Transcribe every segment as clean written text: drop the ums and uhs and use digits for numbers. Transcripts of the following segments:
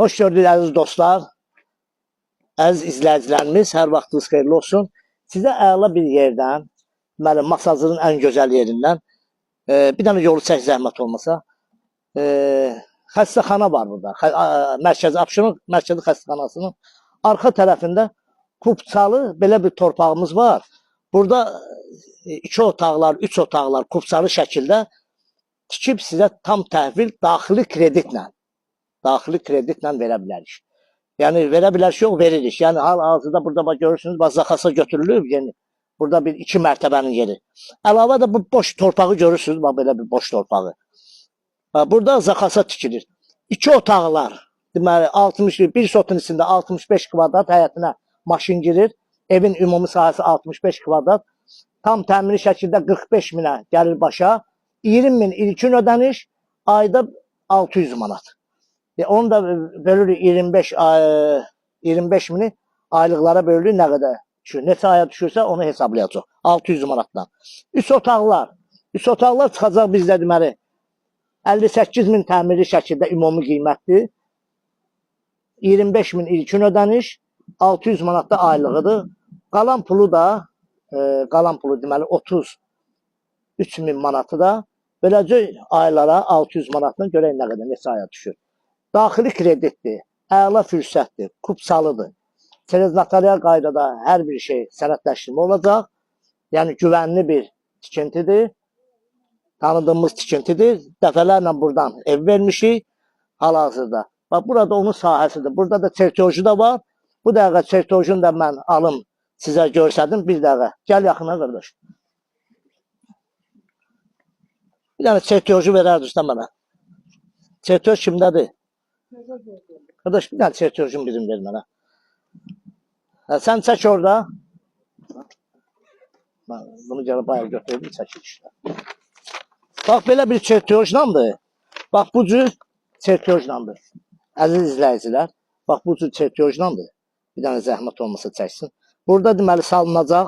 Hoş gördük əziz dostlar, əziz izləyicilərimiz, hər vaxtınız xeyirli olsun. Sizə əla bir yerdən, deməli, Masazının ən gözəl yerindən, bir dənə yolu çək zəhmət olmasa, xəstəxana var burada. Abşeron Mərkəzi Xəstəxanasının arxa tərəfində Kupçalı belə bir torpağımız var. Burada 2 otaqlar, 3 otaqlar kupçalı şəkildə tikib sizə tam təhvil daxili kreditlə verə bilərik. Yəni verə bilərik, yox veririk. Yəni hal-hazırda burada görürsünüz, zakasa götürülüb yeni. Burada bir 2 mərtəbənin yeri. Əlavə də bu boş torpağı görürsünüz, bax belə bir boş torpağı. Burada zakasa tikilir. 2 otaqlar, deməli bir sotun içində 65 kvadrat həyətinə maşın girir. Evin ümumi sahəsi 65 kvadrat. Tam təminli şəkildə 45 minə gəlir başa. 20 min ilkin ödəniş, ayda 600 manat. Onu da bölürük 25 mini aylıqlara bölürük, nə qədər düşür. Neçə aya düşürsə onu hesablayacaq. 600 manatdan. 3 otaqlar çıxacaq bizdə deməli 58 min təmirli şəkildə ümumi qiymətdir. 25 min ilkin ödəniş, 600 manat da aylığıdır. Qalan pulu deməli 33 min manatı da beləcə aylara 600 manatdan görək nə qədər, neçə aya düşür. Daxili kreditdir, əla fürsətdir, kupçalıdır. Çerez notarial qaydada hər bir şey sənədləşdirmə olacaq. Yəni güvənli bir tikintidir, tanıdığımız tikintidir. Dəfələrlə buradan ev vermişik hal-hazırda. Bax, burada onun sahəsidir. Burada da çertoju da var. Bu dəqiqə çertojunu da mən alım sizə görsədim. Bir dəqiqə, gəl yaxına qardaş. Bir dənə çertoju verərdiniz də mənə. Çertoj kimdədir? Qardaş, bir dənə çertojun birini ver mənə. Sən çək orada. Bunu gəlib bayaq götürdüm, çəkir işte. Bax, belə bir çertojlandır. Bax, bu cür çertojlandır. Əziz izləyicilər, bax, bu cür çertojlandır. Bir dənə zəhmət olmasa çəksin. Burada deməli salınacaq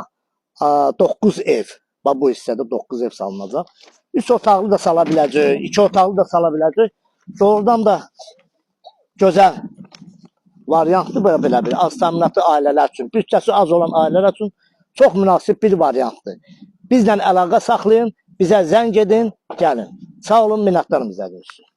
9 ev. Bax, bu hissədə 9 ev salınacaq. 3 otaqlı da sala biləcək, 2 otaqlı da sala biləcək. Doğrudan da gözəl variantdır belə bir. Az təminatlı ailələr üçün, bütçəsi az olan ailələr üçün çox münasib bir variantdır. Bizlə əlaqə saxlayın, bizə zəng edin, gəlin. Sağ olun, minnətdarım bizə görüşürüz.